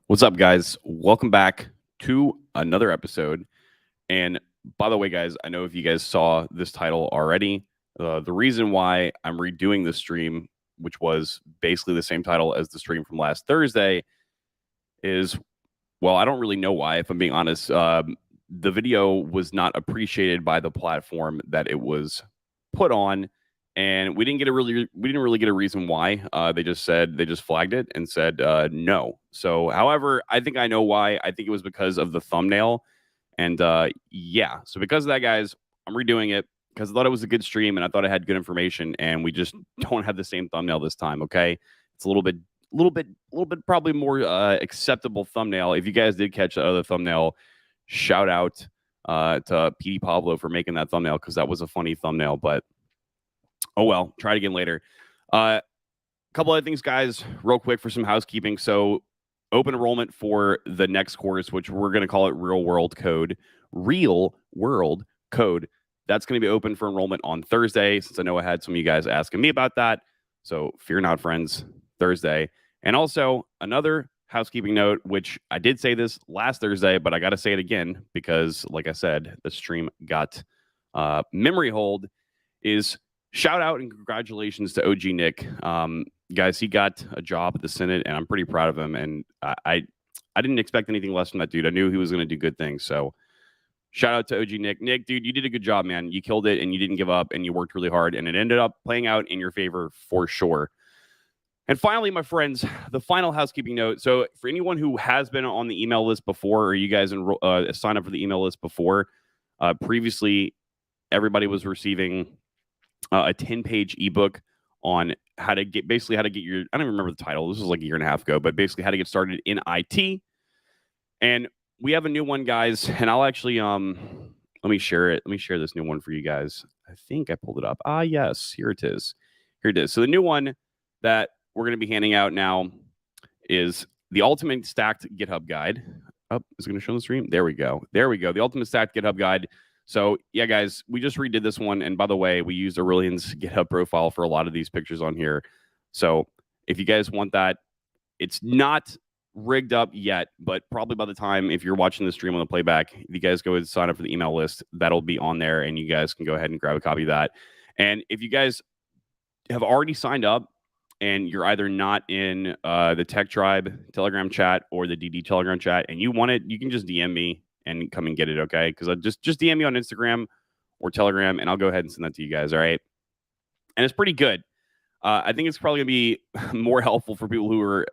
What's up, guys? Welcome back to another episode. And by the way, guys, I know if you guys saw this title already, the reason why I'm redoing the stream, which was basically the same title as the stream from last Thursday, is well, I don't really know why, if I'm being honest. The video was not appreciated by the platform that it was put on, and we didn't really get a reason why. They just flagged it and said no. So, however, I think I know why. I think it was because of the thumbnail, and yeah. So because of that, guys, I'm redoing it because I thought it was a good stream and I thought it had good information, and we just don't have the same thumbnail this time. Okay, it's a little bit probably more acceptable thumbnail. If you guys did catch the other thumbnail, shout out to PD Pablo for making that thumbnail because that was a funny thumbnail. But oh well, try it again later. A couple other things, guys, real quick for some housekeeping. So open enrollment for the next course, which we're going to call it Real World Code. Real World Code. That's going to be open for enrollment on Thursday, since I know I had some of you guys asking me about that. So fear not, friends, Thursday. And also another housekeeping note, which I did say this last Thursday, but I got to say it again because, like I said, the stream got memory hold, is shout out and congratulations to OG Nick. Guys, he got a job at the Senate, and I'm pretty proud of him. And I didn't expect anything less from that dude. I knew he was going to do good things. So shout out to OG Nick. Nick, dude, you did a good job, man. You killed it, and you didn't give up, and you worked really hard, and it ended up playing out in your favor for sure. And finally, my friends, the final housekeeping note. So for anyone who has been on the email list before, or you guys sign up for the email list before, previously everybody was receiving a 10-page ebook on how to get your, I don't remember the title. This was like a year and a half ago, but basically how to get started in IT. And we have a new one, guys, and I'll actually let me share it. Let me share this new one for you guys. I think I pulled it up. Yes, here it is. Here it is. So the new one that we're going to be handing out now is the Ultimate Stacked GitHub Guide. Oh, is it going to show on the stream? There we go. There we go. The Ultimate Stacked GitHub Guide. So yeah, guys, we just redid this one. And by the way, we used Aurelian's GitHub profile for a lot of these pictures on here. So if you guys want that, it's not rigged up yet, but probably by the time, if you're watching the stream on the playback, if you guys go and sign up for the email list, that'll be on there, and you guys can go ahead and grab a copy of that. And if you guys have already signed up and you're either not in the Tech Tribe Telegram chat or the DD Telegram chat, and you want it, you can just DM me and come and get it, okay? Because I just DM me on Instagram or Telegram, and I'll go ahead and send that to you guys, all right? And it's pretty good. I think it's probably going to be more helpful for people who are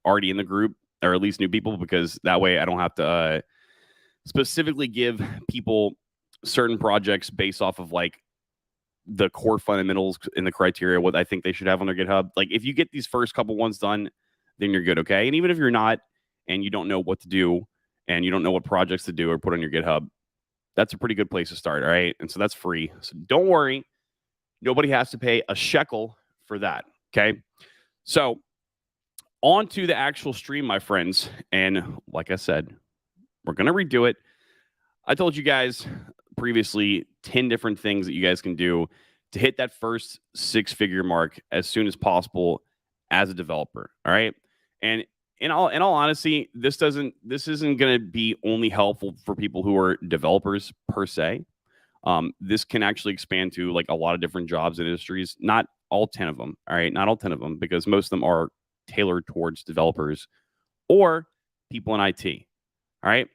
already in the group, or at least new people, because that way I don't have to specifically give people certain projects based off of like the core fundamentals and the criteria, what I think they should have on their GitHub. Like if you get these first couple ones done, then you're good, okay? And even if you're not, and you don't know what to do, and you don't know what projects to do or put on your GitHub, that's a pretty good place to start, all right? And so that's free. So don't worry. Nobody has to pay a shekel for that, okay? So on to the actual stream, my friends. And like I said, we're going to redo it. I told you guys previously 10 different things that you guys can do to hit that first six-figure mark as soon as possible as a developer, all right? And in all honesty, this isn't going to be only helpful for people who are developers per se. This can actually expand to like a lot of different jobs and industries. Not all 10 of them, all right? Not all 10 of them, because most of them are tailored towards developers or people in IT, all right?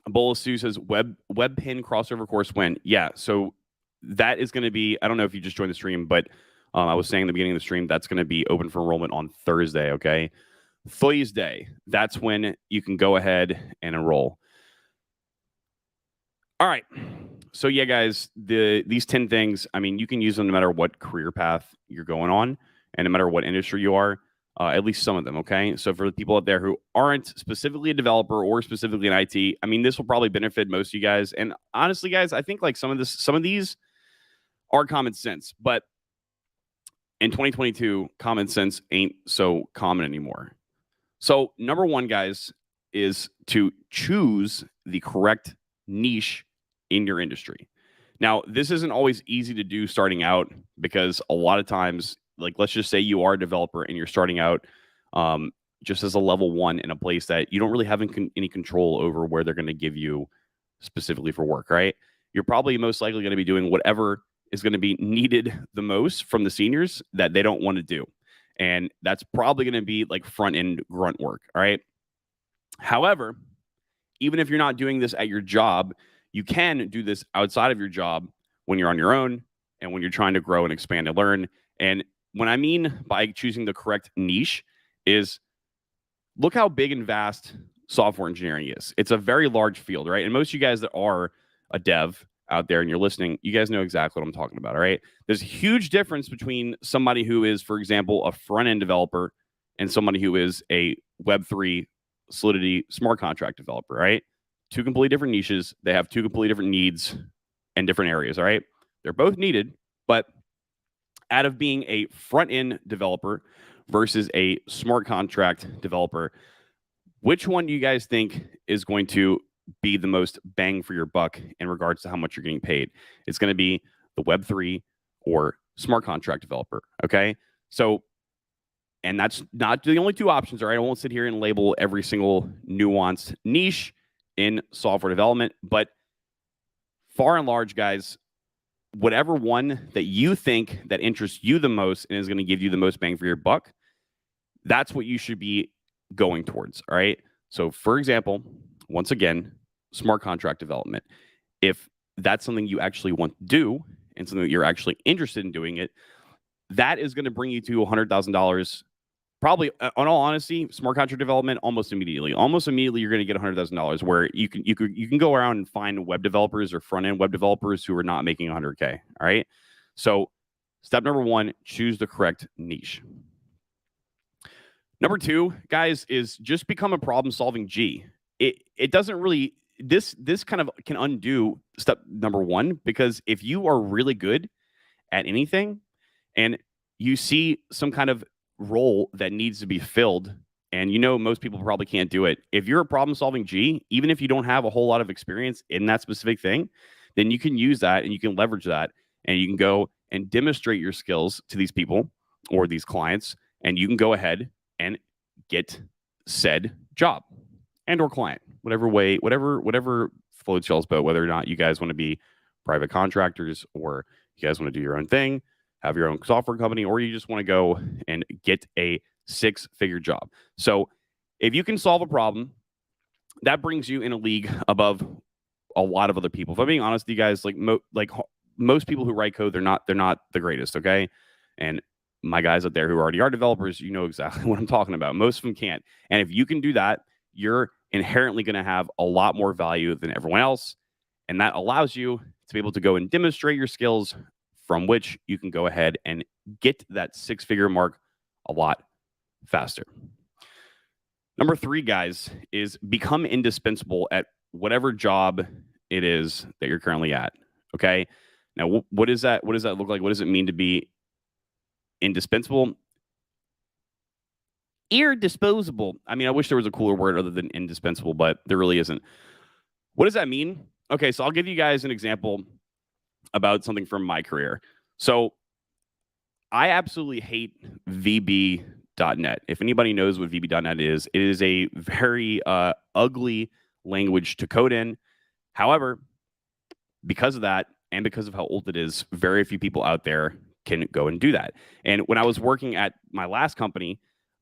Bola Sue says webpin crossover course when? Yeah, so that is going to be, I don't know if you just joined the stream, but I was saying in the beginning of the stream, that's going to be open for enrollment on Thursday, okay? Thursday, that's when you can go ahead and enroll. All right. So yeah, guys, these 10 things, I mean, you can use them no matter what career path you're going on and no matter what industry you are, at least some of them, okay? So for the people out there who aren't specifically a developer or specifically in IT, I mean, this will probably benefit most of you guys. And honestly, guys, I think like some of these are common sense, but in 2022, common sense ain't so common anymore. So number one, guys, is to choose the correct niche in your industry. Now, this isn't always easy to do starting out, because a lot of times, like let's just say you are a developer and you're starting out just as a level one in a place that you don't really have any control over where they're going to give you specifically for work, right? You're probably most likely going to be doing whatever is going to be needed the most from the seniors that they don't want to do. And that's probably going to be like front end grunt work. All right. However, even if you're not doing this at your job, you can do this outside of your job when you're on your own and when you're trying to grow and expand and learn. And what I mean by choosing the correct niche is look how big and vast software engineering is. It's a very large field, right? And most of you guys that are a dev out there and you're listening, you guys know exactly what I'm talking about, all right? There's a huge difference between somebody who is, for example, a front-end developer and somebody who is a Web3 Solidity smart contract developer, right? Two completely different niches. They have two completely different needs and different areas, all right? They're both needed, but out of being a front-end developer versus a smart contract developer, which one do you guys think is going to be the most bang for your buck in regards to how much you're getting paid? It's going to be the Web3 or smart contract developer, okay? So, and that's not the only two options, all right? I won't sit here and label every single nuanced niche in software development, but far and large, guys, whatever one that you think that interests you the most and is going to give you the most bang for your buck, that's what you should be going towards, all right? So, for example, once again, smart contract development. If that's something you actually want to do and something that you're actually interested in doing it, that is going to bring you to $100,000. Probably, on all honesty, smart contract development almost immediately. Almost immediately, you're going to get $100,000. Where you can go around and find web developers or front end web developers who are not making $100K. All right. So, step number one: choose the correct niche. Number two, guys, is just become a problem solving G. It doesn't really this kind of can undo step number one, because if you are really good at anything and you see some kind of role that needs to be filled, and you know most people probably can't do it, if you're a problem solving G, even if you don't have a whole lot of experience in that specific thing, then you can use that and you can leverage that and you can go and demonstrate your skills to these people or these clients, and you can go ahead and get said job and or client, whatever floats y'all's boat, whether or not you guys want to be private contractors or you guys want to do your own thing, have your own software company, or you just want to go and get a 6-figure job. So if you can solve a problem, that brings you in a league above a lot of other people. If I'm being honest with you guys, like most people who write code, they're not the greatest, okay? And my guys out there who already are developers, you know exactly what I'm talking about. Most of them can't. And if you can do that, you're inherently going to have a lot more value than everyone else. And that allows you to be able to go and demonstrate your skills, from which you can go ahead and get that 6-figure mark a lot faster. Number 3, guys, is become indispensable at whatever job it is that you're currently at. Okay. Now, what does that look like? What does it mean to be indispensable? Irredisposable. I mean, I wish there was a cooler word other than indispensable, but there really isn't. What does that mean? Okay, so I'll give you guys an example about something from my career. So I absolutely hate VB.net. If anybody knows what VB.net is, it is a very ugly language to code in. However, because of that and because of how old it is, very few people out there can go and do that. And when I was working at my last company,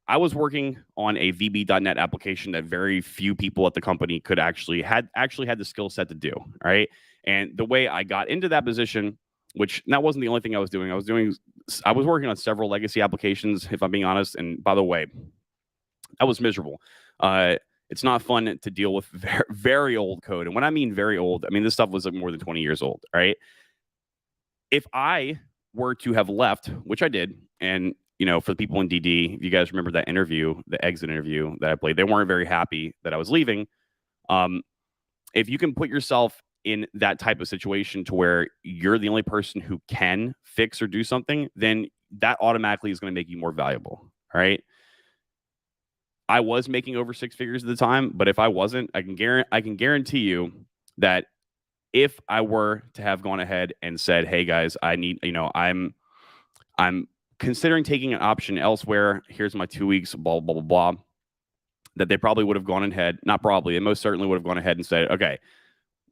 I was working on a VB.net application that very few people at the company could actually had the skill set to do. All right. And the way I got into that position, which that wasn't the only thing I was doing. I was working on several legacy applications, if I'm being honest. And by the way, I was miserable. It's not fun to deal with very, very old code. And when I mean very old, I mean this stuff was like more than 20 years old. All right. If I were to have left, which I did, and you know, for the people in DD, if you guys remember that interview, the exit interview that I played, they weren't very happy that I was leaving. If you can put yourself in that type of situation to where you're the only person who can fix or do something, then that automatically is going to make you more valuable. All right. I was making over 6 figures at the time, but if I wasn't, I can guarantee you that if I were to have gone ahead and said, "Hey guys, I need, you know, I'm considering taking an option elsewhere. Here's my 2 weeks, blah, blah, blah, blah." that they probably would have gone ahead, not probably, they most certainly would have gone ahead and said, okay,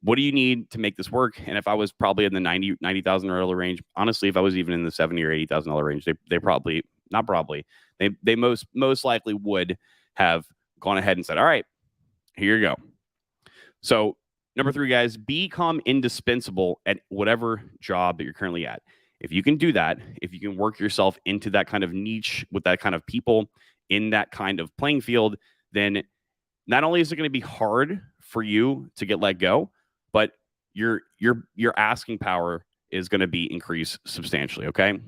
what do you need to make this work? And if I was probably in the $90,000 range, honestly, if I was even in the $70,000 or $80,000 range, they probably, not probably, they most likely would have gone ahead and said, all right, here you go. So number 3, guys, become indispensable at whatever job that you're currently at. If you can do that, if you can work yourself into that kind of niche with that kind of people in that kind of playing field, then not only is it going to be hard for you to get let go, but your asking power is going to be increased substantially. Okay.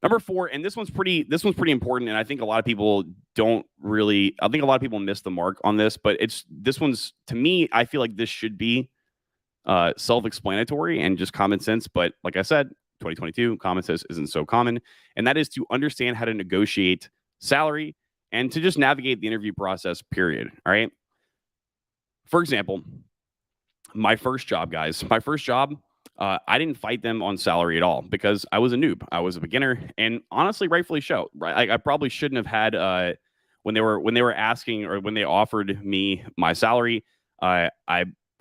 Number 4, and this one's pretty important, and I think a lot of people miss the mark on this, but this one's, to me, I feel like this should be self-explanatory and just common sense. But like I said, 2022, common sense isn't so common, and that is to understand how to negotiate salary and to just navigate the interview process, period. All right. For example, my first job, guys, I didn't fight them on salary at all because I was a noob. I was a beginner, and honestly, rightfully so. Right, I probably shouldn't have had when they were asking, or when they offered me my salary. I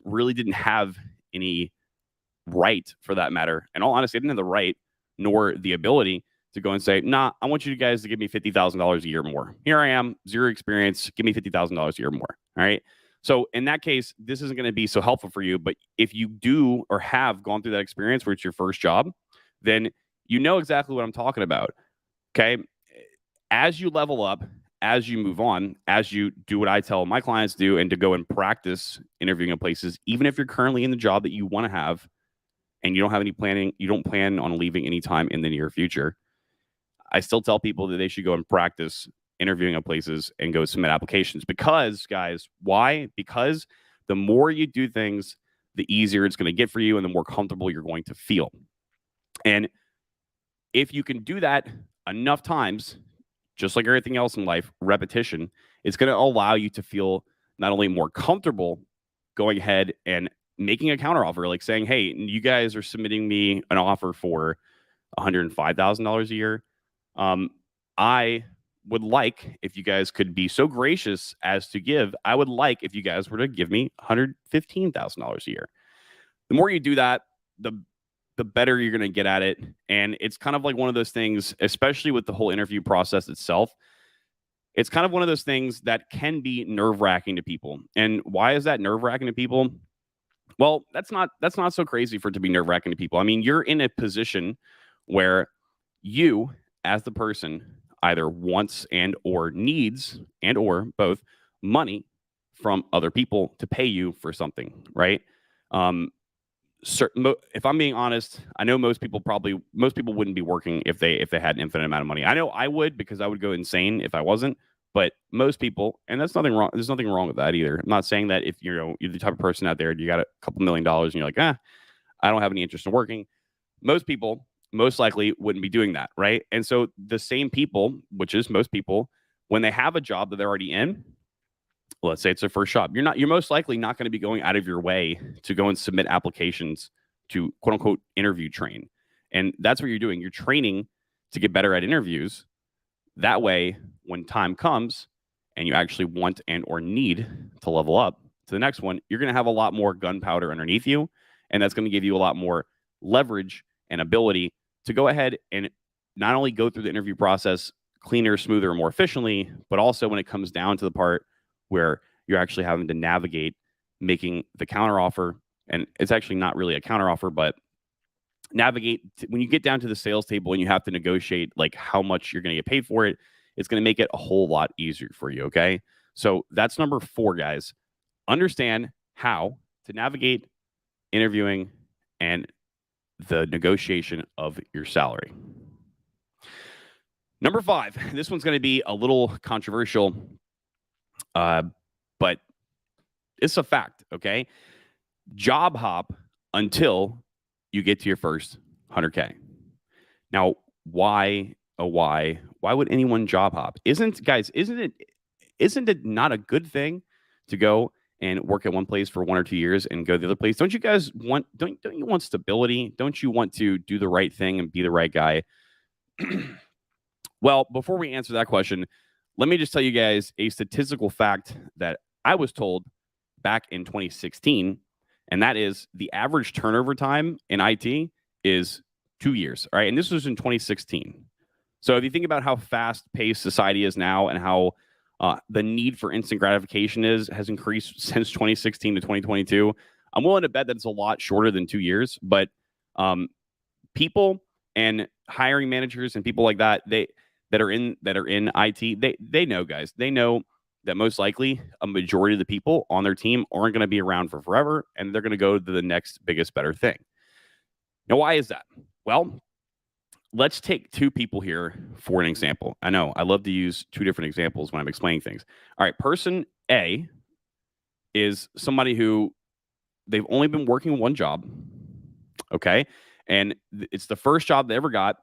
really didn't have any right, for that matter. In all honesty, I didn't have the right nor the ability to go and say, "Nah, I want you guys to give me $50,000 a year more. Here I am, zero experience. Give me $50,000 a year more." All right. So in that case, this isn't going to be so helpful for you. But if you do or have gone through that experience where it's your first job, then you know exactly what I'm talking about. Okay. As you level up, as you move on, as you do what I tell my clients to do, and to go and practice interviewing at places, even if you're currently in the job that you want to have and you don't have any planning, you don't plan on leaving anytime in the near future, I still tell people that they should go and practice interviewing at places and go submit applications. Because, guys, why? Because the more you do things, the easier it's going to get for you and the more comfortable you're going to feel. And if you can do that enough times, just like everything else in life, repetition, it's going to allow you to feel not only more comfortable going ahead and making a counteroffer, like saying, hey, you guys are submitting me an offer for $105,000 a year. I would like if you guys could be so gracious as to give, I would like if you guys were to give me $115,000 a year. The more you do that, the better you're going to get at it. And it's kind of like one of those things, especially with the whole interview process itself. It's kind of one of those things that can be nerve-wracking to people. And why is that nerve-wracking to people? Well, that's not so crazy for it to be nerve-wracking to people. I mean, you're in a position where you, as the person, either wants and or needs and or both money from other people to pay you for something, right? If I'm being honest, I know most people wouldn't be working if they had an infinite amount of money. I know I would, because I would go insane if I wasn't. But most people, and that's nothing wrong. There's nothing wrong with that either. I'm not saying that if you're the type of person out there and you got a couple $1 million and you're like, I don't have any interest in working. Most people most likely wouldn't be doing that, right? And so the same people, which is most people, when they have a job that they're already in, let's say it's their first job, you're most likely not going to be going out of your way to go and submit applications to quote unquote interview train. And that's what you're doing. You're training to get better at interviews. That way, when time comes and you actually want and or need to level up to the next one, you're going to have a lot more gunpowder underneath you. And that's going to give you a lot more leverage and ability to go ahead and not only go through the interview process cleaner, smoother, and more efficiently, but also when it comes down to the part where you're actually having to navigate making the counteroffer. And it's actually not really a counteroffer, but navigate when you get down to the sales table and you have to negotiate like how much you're going to get paid for it. It's going to make it a whole lot easier for you. Okay. So that's number 4, guys. Understand how to navigate interviewing and the negotiation of your salary. Number 5, this one's going to be a little controversial, but it's a fact. Okay. Job hop until you get to your first 100K. Now, why would anyone job hop? Isn't it not a good thing to go and work at one place for 1 or 2 years and go to the other place? Don't you guys want don't you want stability? Don't you want to do the right thing and be the right guy? Well, before we answer that question, let me just tell you guys a statistical fact that I was told back in 2016, and that is the average turnover time in IT is 2 years. All right. And this was in 2016. So if you think about how fast-paced society is now and how the need for instant gratification has increased since 2016 to 2022, I'm willing to bet that it's a lot shorter than 2 years. But people and hiring managers and people like that, that are in IT, they know, guys. They know that most likely a majority of the people on their team aren't going to be around for forever, and they're going to go to the next biggest, better thing. Now, why is that? Well, let's take two people here for an example. I know I love to use two different examples when I'm explaining things. All right, person A is somebody who they've only been working one job, okay? And it's the first job they ever got.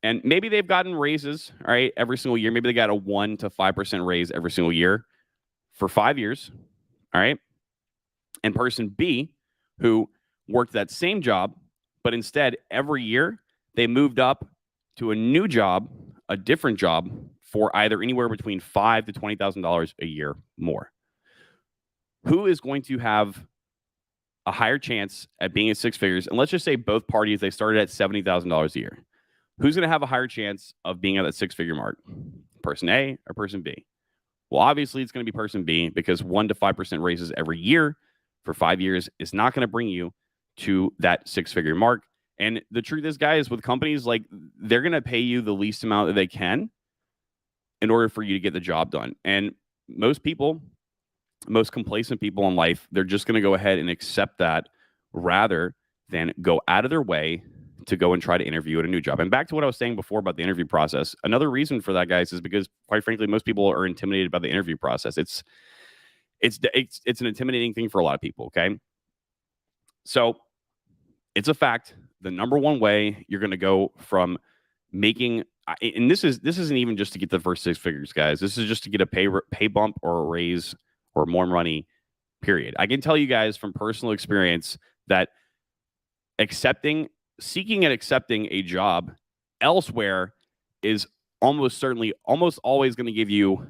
And maybe they've gotten raises, all right, every single year. Maybe they got a 1 to 5% raise every single year for 5 years, all right? And person B, who worked that same job, but instead every year they moved up to a new job, a different job, for either anywhere between $5,000 to $20,000 a year more. Who is going to have a higher chance at being at six figures? And let's just say both parties, they started at $70,000 a year. Who's going to have a higher chance of being at that six-figure mark? Person A or person B? Well, obviously, it's going to be person B, because 1 to 5% raises every year for 5 years is not going to bring you to that six-figure mark. And the truth is, guys, with companies, like, they're going to pay you the least amount that they can in order for you to get the job done. And most people, most complacent people in life, they're just going to go ahead and accept that rather than go out of their way to go and try to interview at a new job. And back to what I was saying before about the interview process, another reason for that, guys, is because, quite frankly, most people are intimidated by the interview process. It's an intimidating thing for a lot of people, okay? So it's a fact. The number one way you're going to go from making, and this isn't even just to get the first six figures, guys. This is just to get a pay bump or a raise or more money, period. I can tell you guys from personal experience that seeking and accepting a job elsewhere is almost always going to give you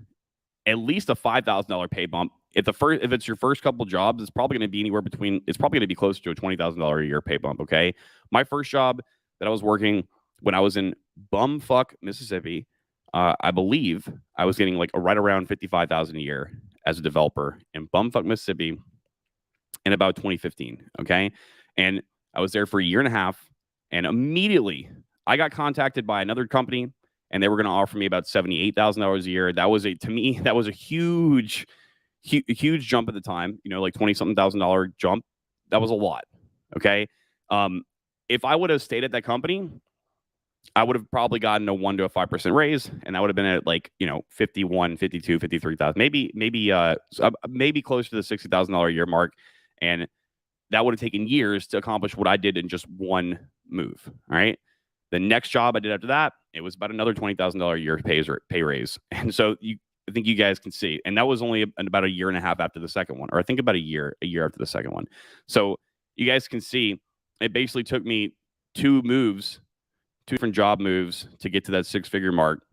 at least a $5,000 pay bump. If it's your first couple jobs, it's probably going to be it's probably going to be close to a $20,000 a year pay bump. Okay. My first job that I was working when I was in bumfuck Mississippi, I believe I was getting like right around $55,000 a year as a developer in bumfuck Mississippi in about 2015. Okay. And I was there for a year and a half. And immediately I got contacted by another company, and they were going to offer me about $78,000 a year. To me, that was a huge jump at the time, like 20-something $1,000 jump. That was a lot. Okay. If I would have stayed at that company, I would have probably gotten a 1 to a 5% raise, and that would have been at like, 51, 52, 53,000, maybe close to the $60,000 a year mark. And that would have taken years to accomplish what I did in just one move. All right. The next job I did after that, it was about another $20,000 a year pay raise. And so I think you guys can see, and that was only about a year and a half after the second one, or I think about a year after the second one. So you guys can see it basically took me two different job moves to get to that six-figure mark.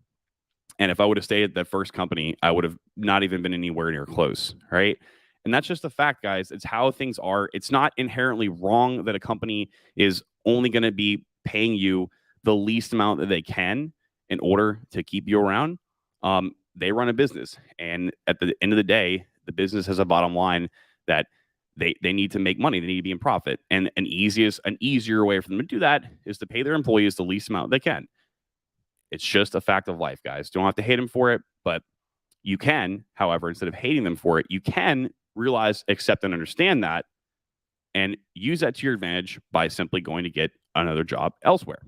And if I would have stayed at that first company, I would have not even been anywhere near close. Right. And that's just a fact, guys. It's how things are. It's not inherently wrong that a company is only going to be paying you the least amount that they can in order to keep you around. They run a business. And at the end of the day, the business has a bottom line that they need to make money. They need to be in profit. And an easier way for them to do that is to pay their employees the least amount they can. It's just a fact of life, guys. Don't have to hate them for it, but you can, however, instead of hating them for it, you can realize, accept, and understand that, and use that to your advantage by simply going to get another job elsewhere.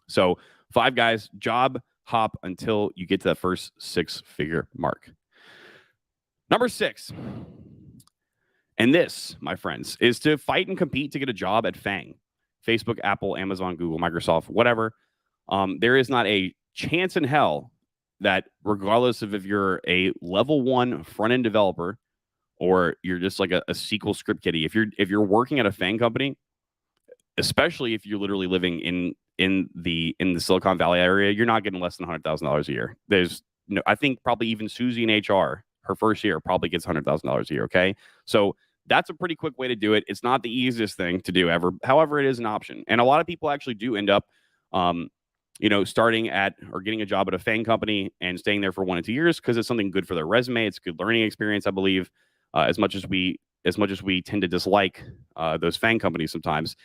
So 5 guys, job hop until you get to that first six-figure mark. Number 6, and this, my friends, is to fight and compete to get a job at FANG. Facebook, Apple, Amazon, Google, Microsoft, whatever. There is not a chance in hell that, regardless of if you're a level 1 front-end developer or you're just like a SQL script kiddie, if you're working at a FANG company, especially if you're literally living in the Silicon Valley area, you're not getting less than $100,000 a year. There's I think probably even Susie in HR, her first year probably gets $100,000 a year. Okay, so that's a pretty quick way to do it. It's not the easiest thing to do ever. However, it is an option, and a lot of people actually do end up, starting at or getting a job at a FANG company and staying there for 1 to 2 years because it's something good for their resume. It's a good learning experience, I believe. As much as we tend to dislike those FANG companies sometimes,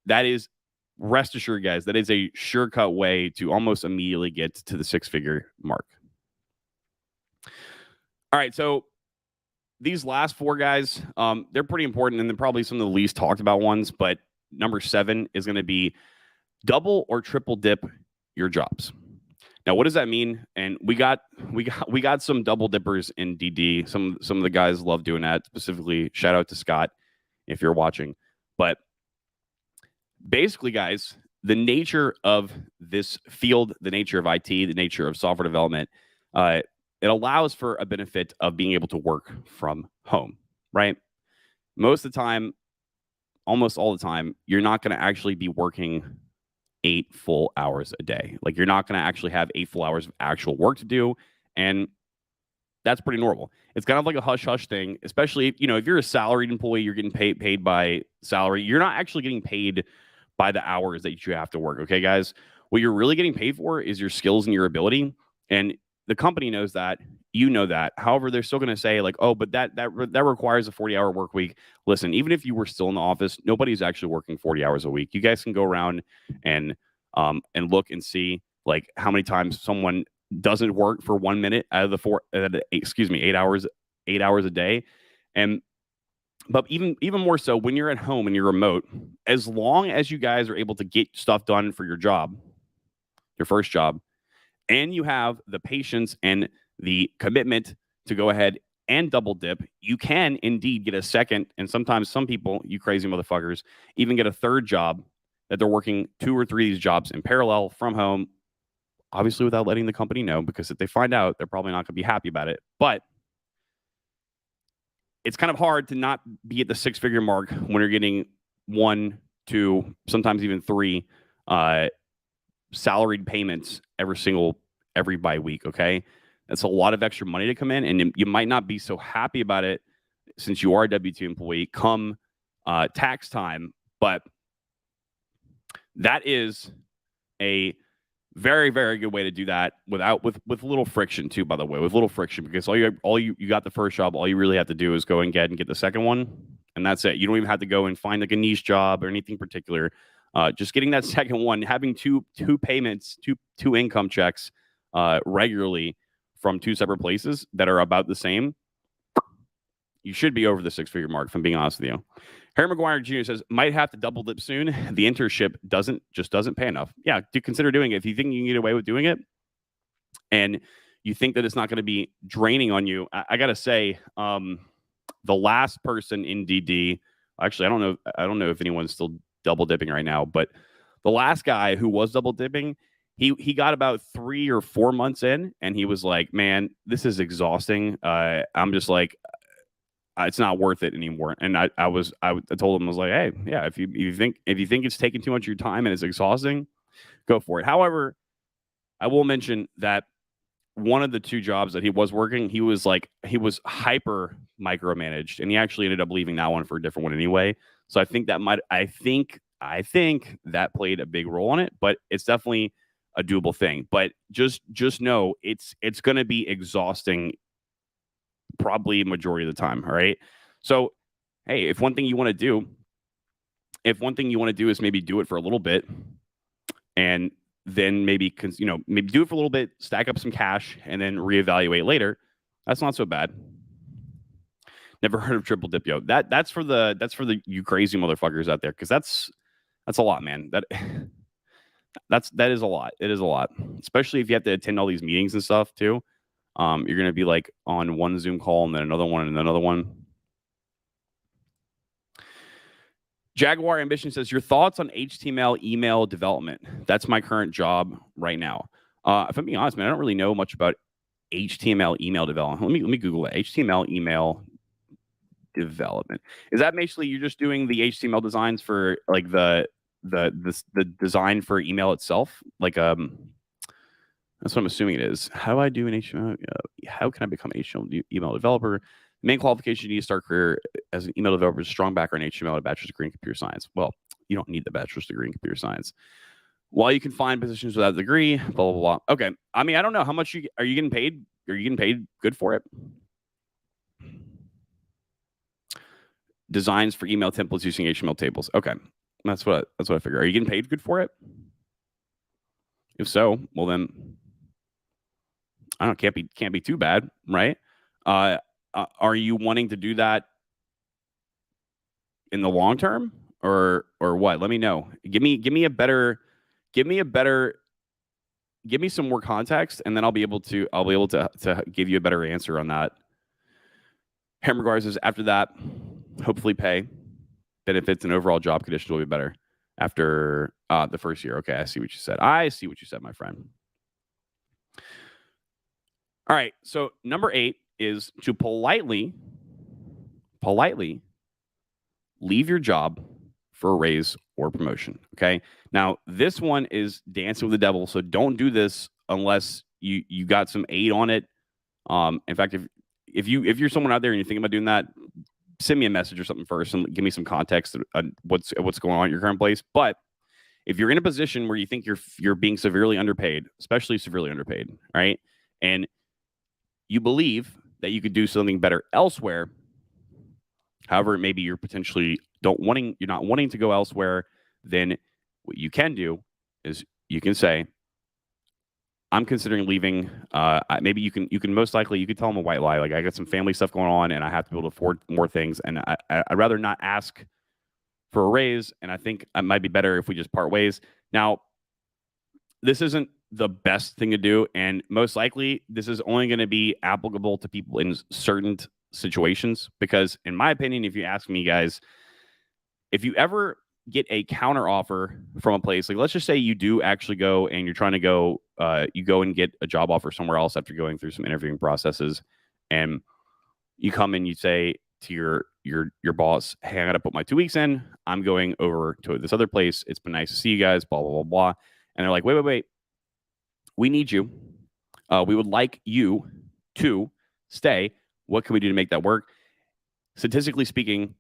that is, rest assured, guys, that is a sure-cut way to almost immediately get to the six-figure mark. All right, so these last four guys, they're pretty important, and they're probably some of the least talked about ones. But number 7 is going to be double or triple dip your jobs. Now, what does that mean? And we got some double dippers in DD. Some of the guys love doing that. Specifically, shout out to Scott if you're watching. But basically, guys, the nature of this field, the nature of IT, the nature of software development, it allows for a benefit of being able to work from home, right? Most of the time, almost all the time, you're not going to actually be working 8 full hours a day. Like, you're not going to actually have 8 full hours of actual work to do. And that's pretty normal. It's kind of like a hush-hush thing, especially if you're a salaried employee, you're getting paid by salary. You're not actually getting paid by the hours that you have to work. Okay, guys, what you're really getting paid for is your skills and your ability. And the company knows that. You know that. However, they're still going to say like, oh, but that requires a 40-hour work week. Listen, even if you were still in the office, nobody's actually working 40 hours a week. You guys can go around and look and see like how many times someone doesn't work for 1 minute out of the 8 hours a day. But even more so when you're at home and you're remote, as long as you guys are able to get stuff done for your job, your first job, and you have the patience and the commitment to go ahead and double dip, you can indeed get a second, and sometimes some people, you crazy motherfuckers, even get a third job that they're working 2 or 3 of these jobs in parallel from home, obviously without letting the company know, because if they find out, they're probably not going to be happy about it. But it's kind of hard to not be at the 6-figure mark when you're getting 1, 2, sometimes even 3 salaried payments every bi-week. Okay, that's a lot of extra money to come in, and you might not be so happy about it since you are a W-2 employee come tax time, but that is a very, very good way to do that with little friction too, by the way, with little friction, because you got the first job, all you really have to do is go and get the second one, and that's it. You don't even have to go and find like a niche job or anything particular. Just getting that second one, having two payments, two income checks regularly from 2 separate places that are about the same, you should be over the 6-figure mark, if I'm being honest with you. Harry McGuire Jr. says, might have to double dip soon. The internship doesn't pay enough. Yeah, do consider doing it. If you think you can get away with doing it and you think that it's not going to be draining on you, I got to say, the last person in DD, actually, I don't know if anyone's still double dipping right now, but the last guy who was double dipping, he got about 3 or 4 months in, and he was like, man, this is exhausting. I'm just like, it's not worth it anymore. And I told him, I was like, hey, yeah, if you think it's taking too much of your time and it's exhausting, go for it. However, I will mention that one of the 2 jobs that he was working, he was hyper micromanaged, and he actually ended up leaving that one for a different one anyway. So I think that played a big role in it, but it's definitely a doable thing. But just know it's going to be exhausting probably majority of the time. All right. So, hey, if one thing you want to do is maybe do it for a little bit, and then maybe do it for a little bit, stack up some cash, and then reevaluate later. That's not so bad. Never heard of triple dip, yo. That's for the you crazy motherfuckers out there, because that's a lot, man. That is a lot. It is a lot, especially if you have to attend all these meetings and stuff too. You're going to be like on one Zoom call and then another one and another one. Jaguar Ambition says, your thoughts on HTML email development? That's my current job right now. If I'm being honest, man, I don't really know much about HTML email development. Let me Google it. HTML email development. Is that basically you're just doing the HTML designs for like the design for email itself? Like That's what I'm assuming it is. How do I do an HTML? How can I become an HTML email developer? Main qualification you need to start career as an email developer is a strong background in HTML, a bachelor's degree in computer science. Well, you don't need the bachelor's degree in computer science. While you can find positions without a degree, blah, blah, blah. Okay. I mean, I don't know how much are you getting paid? Are you getting paid good for it? Designs for email templates using HTML tables. Okay. That's what I figure. Are you getting paid good for it? If so, well then I don't can't be too bad, right? Are you wanting to do that in the long term or what? Let me know. Give me some more context, and then I'll be able to give you a better answer on that. Hammergar says after that, hopefully pay, benefits, and overall job conditions will be better after the first year. Okay, I see what you said. My friend. All right, so number 8 is to politely leave your job for a raise or promotion. Okay. Now, this one is dancing with the devil, so don't do this unless you got some aid on it. In fact, if you're someone out there and you're thinking about doing that, send me a message or something first and give me some context on what's going on at your current place. But if you're in a position where you think you're being severely underpaid, especially severely underpaid, right, and you believe that you could do something better elsewhere, however, maybe you're potentially you're not wanting to go elsewhere, then what you can do is you can say, I'm considering leaving. Maybe you can most likely you could tell them a white lie, like I got some family stuff going on and I have to be able to afford more things, and I'd rather not ask for a raise, and I think it might be better if we just part ways. Now, this isn't the best thing to do, and most likely this is only going to be applicable to people in certain situations, because in my opinion, if you ask me, guys, if you ever get a counter offer from a place, like let's just say you do actually go and you're trying to go you go and get a job offer somewhere else after going through some interviewing processes, and you come and you say to your boss, hey, I gotta put my 2 weeks in, I'm going over to this other place, it's been nice to see you guys, blah blah blah blah, and they're like, wait, we need you, we would like you to stay, what can we do to make that work? Statistically speaking,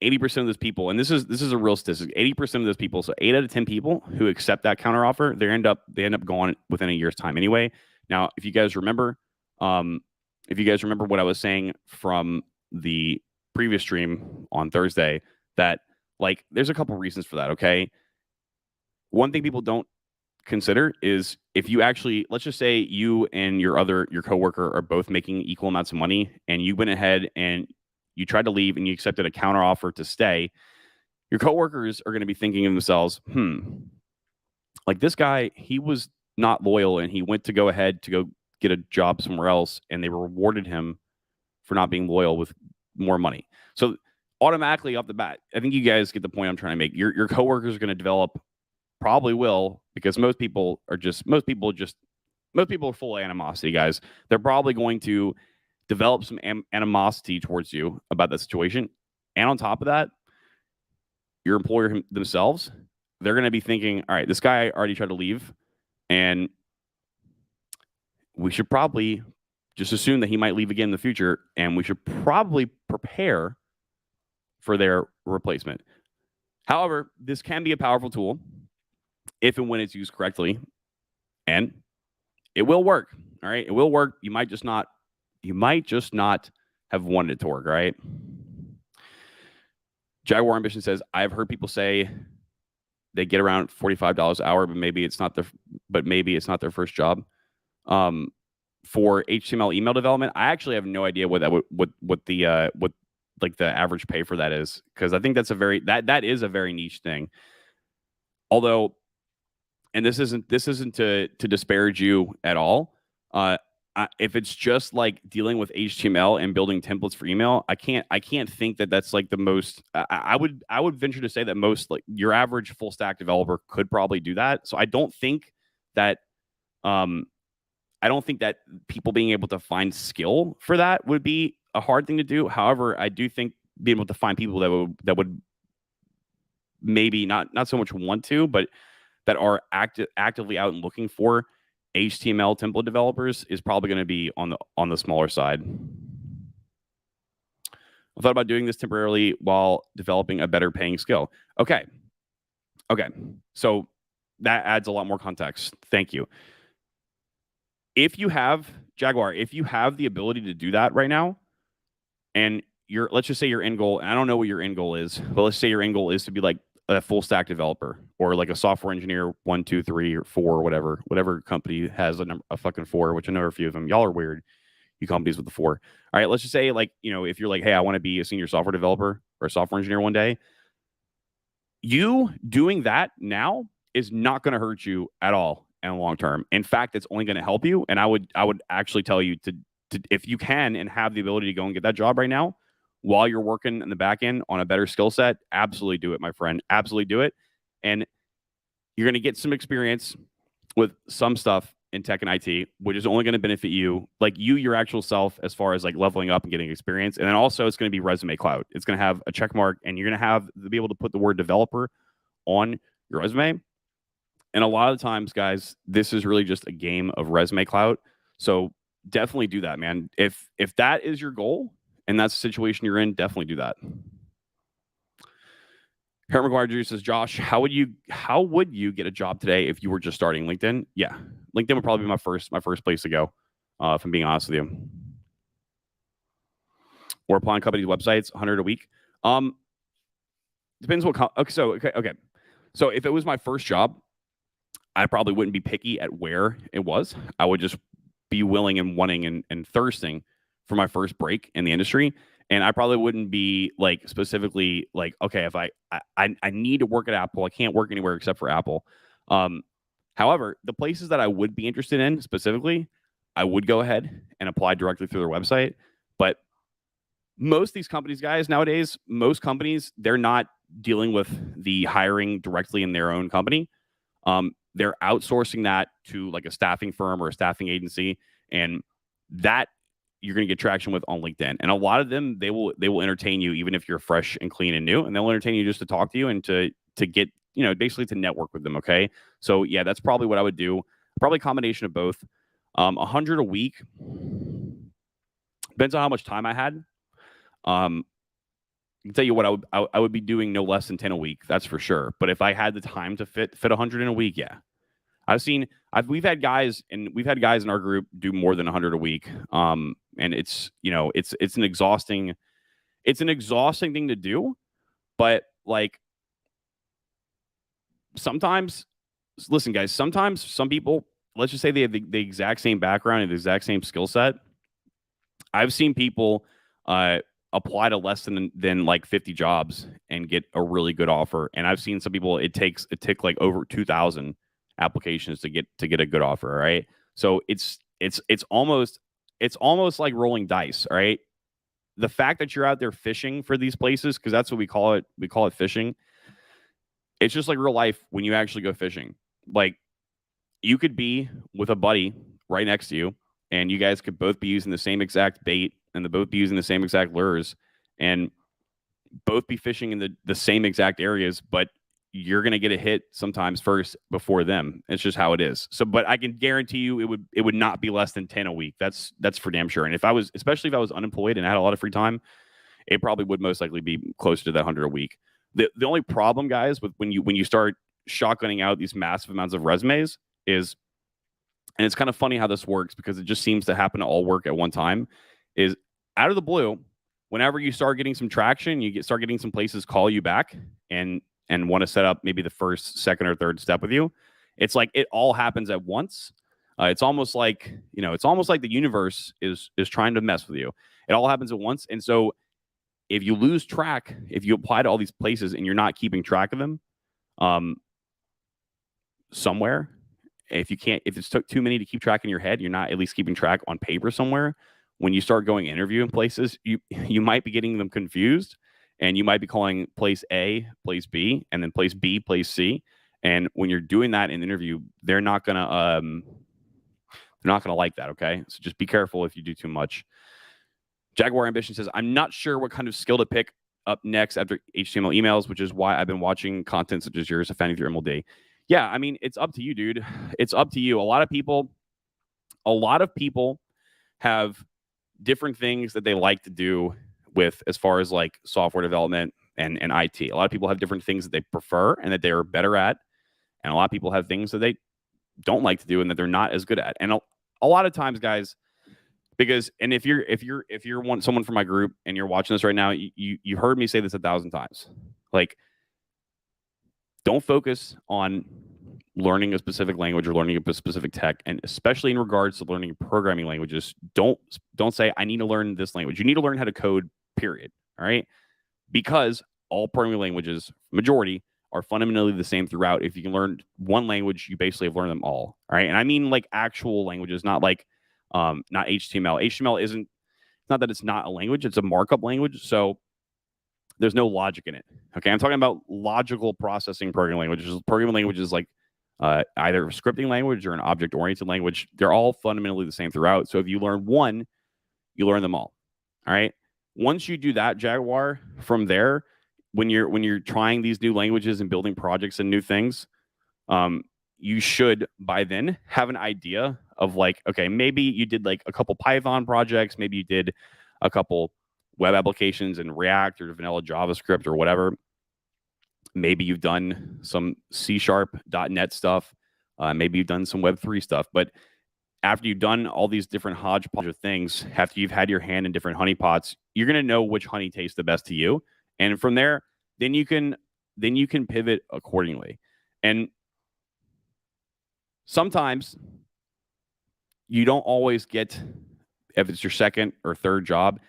80% of those people, and this is a real statistic, 80% of those people, so 8 out of 10 people who accept that counteroffer, they end up gone within a year's time anyway. Now, if you guys remember what I was saying from the previous stream on Thursday, that like there's a couple reasons for that, okay? One thing people don't consider is if you actually, let's just say you and your coworker are both making equal amounts of money, and you went ahead and you tried to leave and you accepted a counteroffer to stay, your coworkers are going to be thinking of themselves, like this guy, he was not loyal and he went to go ahead to go get a job somewhere else, and they rewarded him for not being loyal with more money. So automatically off the bat, I think you guys get the point I'm trying to make. Your coworkers are going to develop, probably will, because most people are full of animosity, guys. They're probably going to develop some animosity towards you about that situation. And on top of that, your employer themselves, they're going to be thinking, all right, this guy already tried to leave, and we should probably just assume that he might leave again in the future, and we should probably prepare for their replacement. However, this can be a powerful tool if and when it's used correctly, and it will work. All right, it will work. You might just not have wanted it to work, right? Jaguar Ambition says, I've heard people say they get around $45 an hour, but maybe it's not their first job. For HTML email development, I actually have no idea what the average pay for that is, because I think that's that is a very niche thing. Although, and this isn't to disparage you at all. If it's just like dealing with HTML and building templates for email, I can't think that that's like the most. I would venture to say that most, like your average full stack developer could probably do that. So I don't think that people being able to find skill for that would be a hard thing to do. However, I do think being able to find people that would maybe not so much want to, but that are actively out and looking for HTML template developers is probably going to be on the smaller side. I thought about doing this temporarily while developing a better paying skill. Okay. So that adds a lot more context. Thank you. If you have Jaguar, if you have the ability to do that right now, and let's just say your end goal, and I don't know what your end goal is, but let's say your end goal is to be like a full stack developer or like a software engineer 1, 2, 3, or 4, or whatever company has a fucking 4, which I know a few of them. Y'all are weird, you companies with the 4. All right, let's just say, like, if you're like, hey, I want to be a senior software developer or a software engineer one day, you doing that now is not going to hurt you at all in the long term. In fact, it's only going to help you. And I would actually tell you to if you can and have the ability to go and get that job right now while you're working in the back end on a better skill set, absolutely do it, my friend. Absolutely do it. And you're going to get some experience with some stuff in tech and IT, which is only going to benefit you, like your actual self, as far as like leveling up and getting experience. And then also it's going to be resume clout. It's going to have a check mark, and you're going to be able to put the word developer on your resume. And a lot of the times, guys, this is really just a game of resume clout. So definitely do that, man. If that is your goal and that's the situation you're in, definitely do that. Harry McGuire Jr. says, Josh, how would you get a job today if you were just starting? LinkedIn? Yeah. LinkedIn would probably be my first place to go, if I'm being honest with you. Or applying companies' websites, 100 a week. Depends what. Okay. So if it was my first job, I probably wouldn't be picky at where it was. I would just be willing and wanting and thirsting for my first break in the industry. And I probably wouldn't be like specifically like, okay, if I need to work at Apple, I can't work anywhere except for Apple. However, the places that I would be interested in specifically, I would go ahead and apply directly through their website. But most of these companies, guys, nowadays, most companies, they're not dealing with the hiring directly in their own company. They're outsourcing that to like a staffing firm or a staffing agency, and that you're going to get traction with on LinkedIn. And a lot of them, they will entertain you even if you're fresh and clean and new, and they'll entertain you just to talk to you and to get, basically to network with them. Okay. So yeah, that's probably what I would do. Probably a combination of both. 100 a week depends on how much time I had. I can tell you what I would be doing no less than 10 a week. That's for sure. But if I had the time to fit 100 in a week, yeah. We've had guys in our group do more than 100 a week. And it's an exhausting thing to do. But like, sometimes, listen, guys, sometimes some people, let's just say they have the exact same background and the exact same skill set. I've seen people apply to less than like 50 jobs and get a really good offer. And I've seen some people, it took like over 2,000 applications to get a good offer. Right. So it's almost like rolling dice. All right. The fact that you're out there fishing for these places, because that's what we call it fishing. It's just like real life when you actually go fishing. Like, you could be with a buddy right next to you, and you guys could both be using the same exact bait, and both be using the same exact lures, and both be fishing in the same exact areas, but you're going to get a hit sometimes first before them. It's just how it is. So, but I can guarantee you it would not be less than 10 a week. That's for damn sure. And especially if I was unemployed and had a lot of free time, it probably would most likely be closer to that 100 a week. The only problem, guys, with when you start shotgunning out these massive amounts of resumes is, and it's kind of funny how this works because it just seems to happen to all work at one time, is out of the blue, whenever you start getting some traction, start getting some places call you back and want to set up maybe the first, second, or third step with you. It's like it all happens at once. It's almost like the universe is trying to mess with you. It all happens at once. And so if you lose track, if you apply to all these places and you're not keeping track of them, somewhere, if it's took too many to keep track in your head, you're not at least keeping track on paper somewhere. When you start going interviewing places, you might be getting them confused, and you might be calling place A place B, and then place B place C. And when you're doing that in an interview, they're not gonna like that. Okay, so just be careful if you do too much. Jaguar Ambition says, I'm not sure what kind of skill to pick up next after HTML emails, which is why I've been watching content such as yours, offending through MLD. Yeah, I mean, it's up to you, dude. It's up to you. A lot of people, a lot of people have different things that they like to do with as far as like software development and IT. A lot of people have different things that they prefer and that they're better at. And a lot of people have things that they don't like to do and that they're not as good at. And a lot of times, guys, because and if you're someone from my group and you're watching this right now, you've heard me say this 1,000 times. Like, don't focus on learning a specific language or learning a specific tech, and especially in regards to learning programming languages, don't say I need to learn this language. You need to learn how to code, period. All right, because all programming languages, majority, are fundamentally the same throughout. If you can learn one language, you basically have learned them all. All right, and I mean like actual languages, not like not HTML. HTML isn't. It's not that it's not a language; it's a markup language. So there's no logic in it. Okay, I'm talking about logical processing programming languages. Programming languages like either a scripting language or an object-oriented language. They're all fundamentally the same throughout. So if you learn one, you learn them all. All right. Once you do that, Jaguar, from there, when you're trying these new languages and building projects and new things, you should by then have an idea of like, okay, maybe you did like a couple Python projects, maybe you did a couple web applications in React or vanilla JavaScript or whatever. Maybe you've done some C# .NET stuff. Maybe you've done some Web3 stuff. But after you've done all these different hodgepodge of things, after you've had your hand in different honeypots, you're going to know which honey tastes the best to you. And from there, then you can pivot accordingly. And sometimes you don't always get, if it's your second or third job,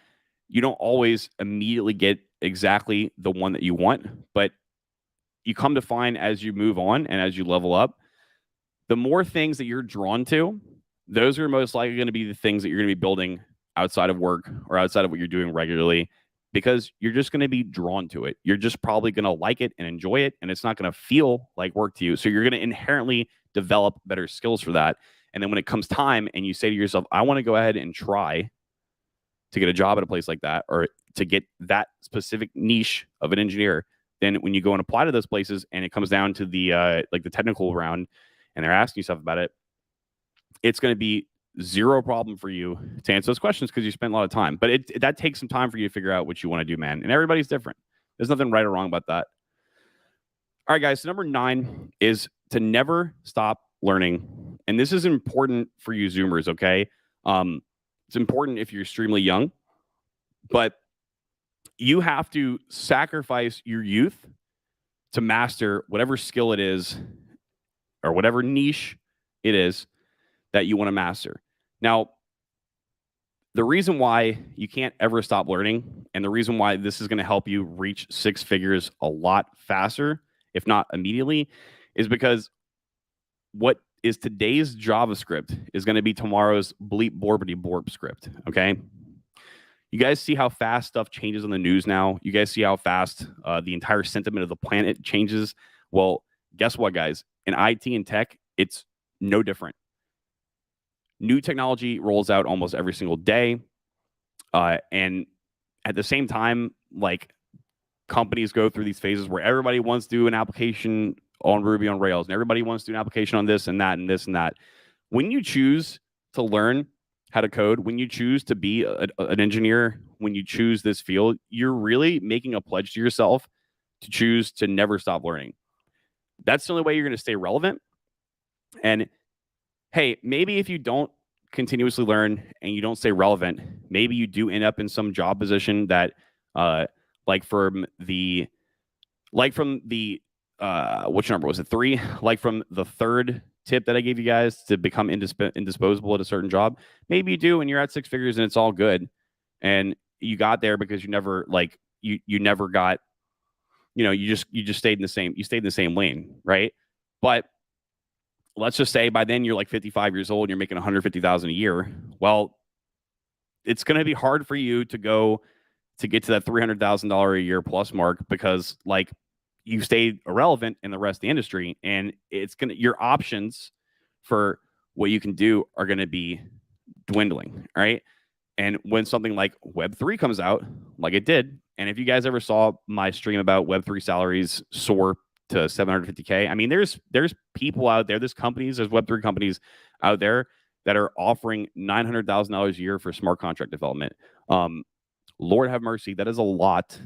you don't always immediately get exactly the one that you want. But you come to find as you move on and as you level up, the more things that you're drawn to, those are most likely going to be the things that you're going to be building outside of work or outside of what you're doing regularly, because you're just going to be drawn to it. You're just probably going to like it and enjoy it, and it's not going to feel like work to you. So you're going to inherently develop better skills for that. And then when it comes time and you say to yourself, I want to go ahead and try to get a job at a place like that, or to get that specific niche of an engineer, then when you go and apply to those places and it comes down to the like the technical round and they're asking you stuff about it, it's going to be zero problem for you to answer those questions because you spent a lot of time. But that takes some time for you to figure out what you want to do, man. And everybody's different. There's nothing right or wrong about that. All right, guys. So number 9 is to never stop learning. And this is important for you Zoomers, okay? It's important if you're extremely young, but you have to sacrifice your youth to master whatever skill it is or whatever niche it is that you want to master. Now, the reason why you can't ever stop learning, and the reason why this is going to help you reach 6 figures a lot faster, if not immediately, is because what is today's JavaScript is going to be tomorrow's bleep borbity borb script, okay? You guys see how fast stuff changes on the news now? You guys see how fast the entire sentiment of the planet changes? Well, guess what, guys? In IT and tech, it's no different. New technology rolls out almost every single day. And at the same time, like, companies go through these phases where everybody wants to do an application on Ruby on Rails, and everybody wants to do an application on this and that and this and that. When you choose to learn how to code, when you choose to be an engineer, when you choose this field, you're really making a pledge to yourself to choose to never stop learning. That's the only way you're going to stay relevant. And hey, maybe if you don't continuously learn and you don't stay relevant, maybe you do end up in some job position that, like from the which number was it? 3? Like from the third tip that I gave you guys to become indisposable at a certain job. Maybe you do, and you're at 6 figures, and it's all good. And you got there because you never you never got, you just stayed in the same lane, right? But let's just say by then you're like 55 years old and you're making $150,000 a year. Well, it's going to be hard for you to get to that $300,000 a year plus mark because like you stayed irrelevant in the rest of the industry, and your options for what you can do are going to be dwindling, right? And when something like Web3 comes out, like it did, and if you guys ever saw my stream about Web3 salaries soar to 750K, I mean, there's people out there, there's Web3 companies out there that are offering $900,000 a year for smart contract development. Lord have mercy, that is a lot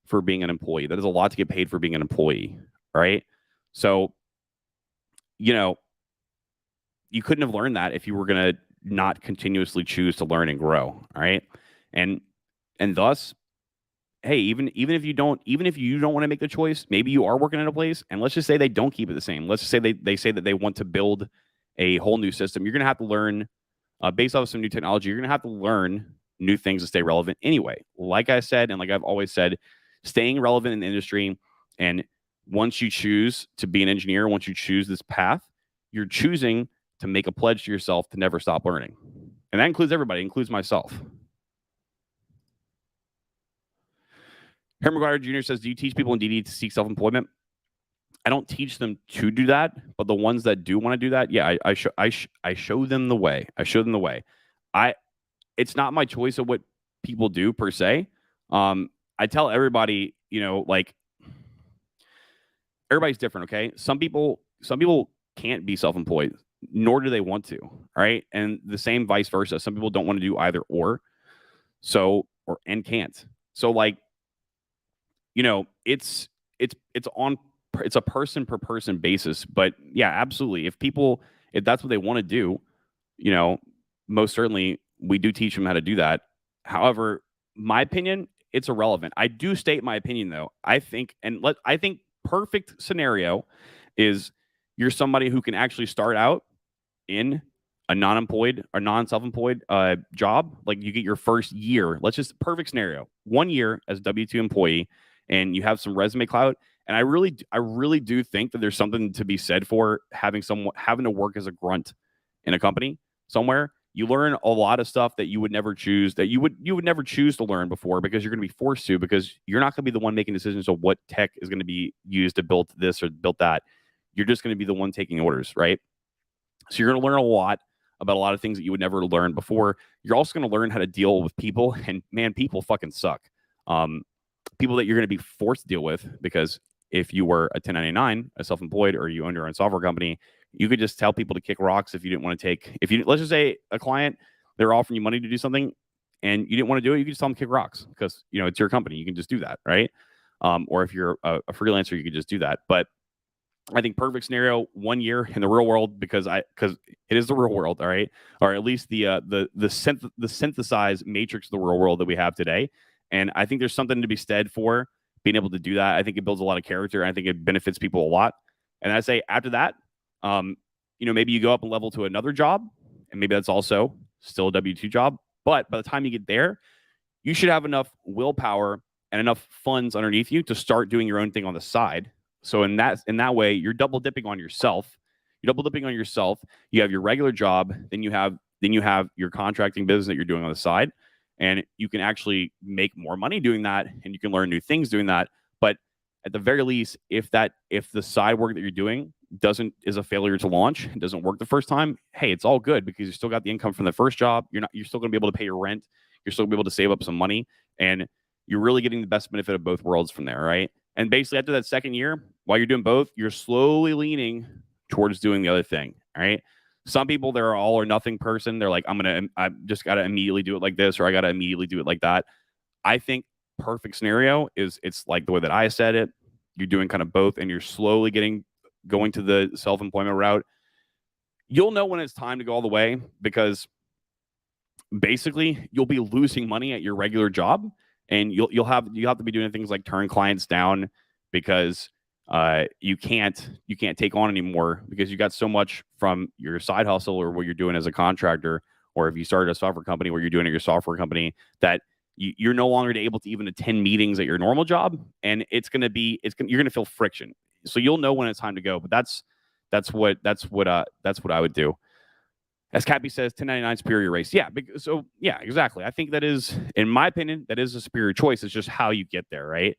for being an employee. That is a lot to get paid for being an employee, right? So, you couldn't have learned that if you were going to not continuously choose to learn and grow, all right? And thus, hey, even if you don't want to make the choice, maybe you are working at a place, and let's just say they don't keep it the same. Let's just say they say that they want to build a whole new system. You're going to have to learn based off of some new technology. You're going to have to learn new things to stay relevant anyway. Like I said, and like I've always said, staying relevant in the industry, and once you choose to be an engineer, once you choose this path, you're choosing to make a pledge to yourself to never stop learning. And that includes everybody, includes myself. Harry McGuire Jr. says, do you teach people in DD to seek self-employment? I don't teach them to do that, but the ones that do want to do that, yeah, I show them the way. I show them the way. It's not my choice of what people do per se. I tell everybody, like, everybody's different. Okay, some people can't be self-employed, nor do they want to. Right, and the same vice versa. Some people don't want to do either or, and can't. So like, it's a person per person basis. But yeah, absolutely. If that's what they want to do, most certainly we do teach them how to do that. However, my opinion, it's irrelevant. I do state my opinion though. I think perfect scenario is you're somebody who can actually start out in a non-employed or non-self-employed job. Like you get your first year. Let's just perfect scenario, 1 year as a W-2 employee, and you have some resume clout. And I really do think that there's something to be said for having to work as a grunt in a company somewhere. You learn a lot of stuff that you would never choose, that you would never choose to learn before, because you're going to be forced to, because you're not going to be the one making decisions of what tech is going to be used to build this or build that. You're just going to be the one taking orders, right? So you're going to learn a lot about a lot of things that you would never learn before. You're also going to learn how to deal with people, and man, people fucking suck. People that you're going to be forced to deal with, because if you were a 1099, a self-employed, or you own your own software company, you could just tell people to kick rocks if you didn't want to let's just say a client, they're offering you money to do something and you didn't want to do it, you can just tell them to kick rocks, because it's your company. You can just do that, right? Or if you're a freelancer, you could just do that. But I think perfect scenario, 1 year in the real world, because it is the real world, all right, or at least the synthesized matrix of the real world that we have today. And I think there's something to be said for being able to do that. I think it builds a lot of character. I think it benefits people a lot. And I say after that, maybe you go up a level to another job, and maybe that's also still a W-2 job. But by the time you get there, you should have enough willpower and enough funds underneath you to start doing your own thing on the side. So in that way, you're double dipping on yourself. You're double dipping on yourself. You have your regular job, then you have your contracting business that you're doing on the side, and you can actually make more money doing that, and you can learn new things doing that. But at the very least, if the side work that you're doing is a failure to launch, it doesn't work the first time, hey, it's all good, because you still got the income from the first job. You're still going to be able to pay your rent. You're still going to be able to save up some money, and you're really getting the best benefit of both worlds from there, right? And basically after that second year, while you're doing both, you're slowly leaning towards doing the other thing, right? Some people, they're an all or nothing person. They're like, I just got to immediately do it like this, or I got to immediately do it like that. I think perfect scenario is it's like the way that I said it. You're doing kind of both, and you're slowly going to the self-employment route. You'll know when it's time to go all the way, because basically you'll be losing money at your regular job, and you'll have to be doing things like turn clients down, because you can't take on anymore, because you got so much from your side hustle or what you're doing as a contractor, or if you started a software company where you're doing it at your software company, that you're no longer able to even attend meetings at your normal job, and you're going to feel friction. So you'll know when it's time to go. But that's what I would do. As Cappy says, 1099 superior race. Yeah. So yeah, exactly. I think that is, in my opinion, that is a superior choice. It's just how you get there, right?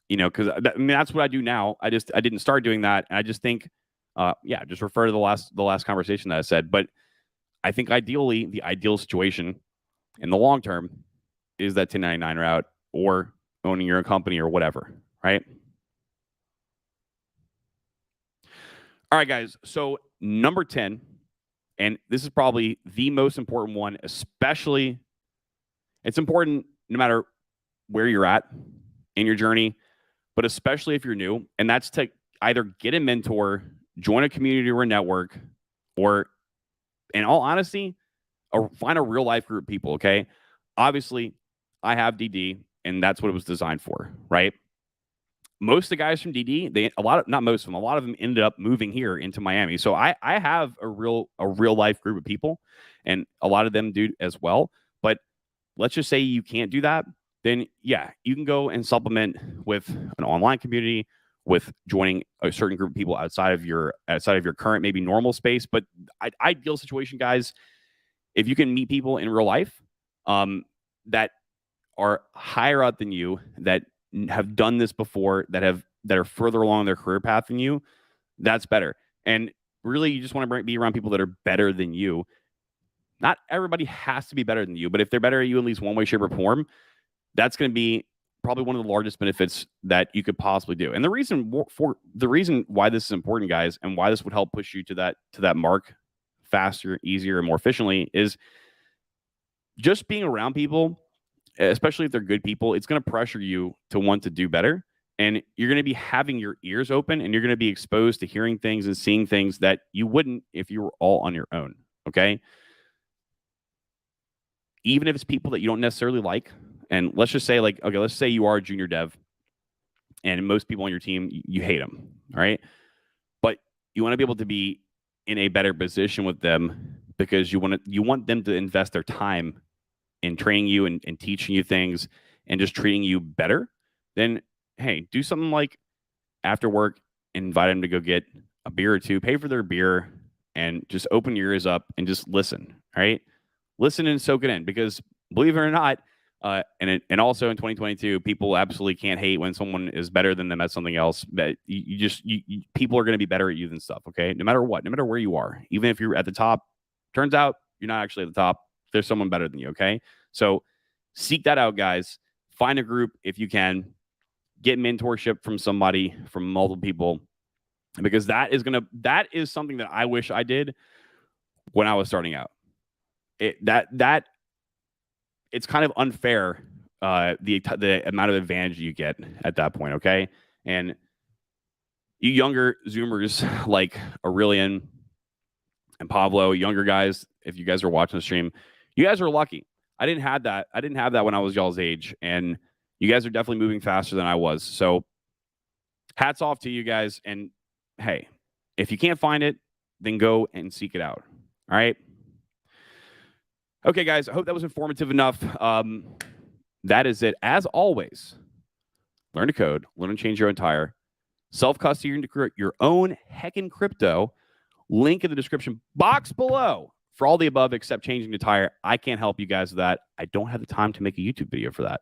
Because that's what I do now. I didn't start doing that, and I just think, just refer to the last conversation that I said. But I think ideally, the ideal situation in the long term is that 1099 route, or owning your own company or whatever, right? All right, guys. So number 10, and this is probably the most important one, especially it's important no matter where you're at in your journey, but especially if you're new, and that's to either get a mentor, join a community or a network, or in all honesty, find a real life group of people. Okay. Obviously, I have DD, and that's what it was designed for, right? Most of the guys from DD, not most of them, a lot of them ended up moving here into Miami. So I have a real life group of people, and a lot of them do as well. But let's just say you can't do that, then yeah, you can go and supplement with an online community, with joining a certain group of people outside of your current maybe normal space. But ideal situation, guys, if you can meet people in real life that are higher up than you, that have done this before, that are further along their career path than you, that's better. And really, you just want to be around people that are better than you. Not everybody has to be better than you, but if they're better at you in at least one way, shape, or form, that's going to be probably one of the largest benefits that you could possibly do. And the reason why this is important, guys, and why this would help push you to that mark faster, easier, and more efficiently is just being around people, especially if they're good people. It's going to pressure you to want to do better. And you're going to be having your ears open, and you're going to be exposed to hearing things and seeing things that you wouldn't if you were all on your own. Okay. Even if it's people that you don't necessarily like. And let's just say, let's say you are a junior dev, and most people on your team, you hate them. All right. But you want to be able to be in a better position with them, because you want them to invest their time in training you and teaching you things and just treating you better. Then, hey, do something like after work, invite them to go get a beer or two, pay for their beer, and just open your ears up and just listen. All right. Listen and soak it in, because believe it or not, and also in 2022, people absolutely can't hate when someone is better than them at something else. But people are going to be better at you than stuff. Okay, no matter what, no matter where you are, even if you're at the top, turns out you're not actually at the top. There's someone better than you. Okay, so seek that out, guys. Find a group if you can. Get mentorship from somebody, from multiple people, because that is something that I wish I did when I was starting out. It's kind of unfair, the amount of advantage you get at that point, okay? And you younger Zoomers like Aurelian and Pablo, younger guys, if you guys are watching the stream, you guys are lucky. I didn't have that when I was y'all's age, and you guys are definitely moving faster than I was. So hats off to you guys. And hey, if you can't find it, then go and seek it out. All right? Okay, guys, I hope that was informative enough. That is it. As always, learn to code, learn to change your own tire, self-custody your own heckin' crypto. Link in the description box below for all the above except changing the tire. I can't help you guys with that. I don't have the time to make a YouTube video for that.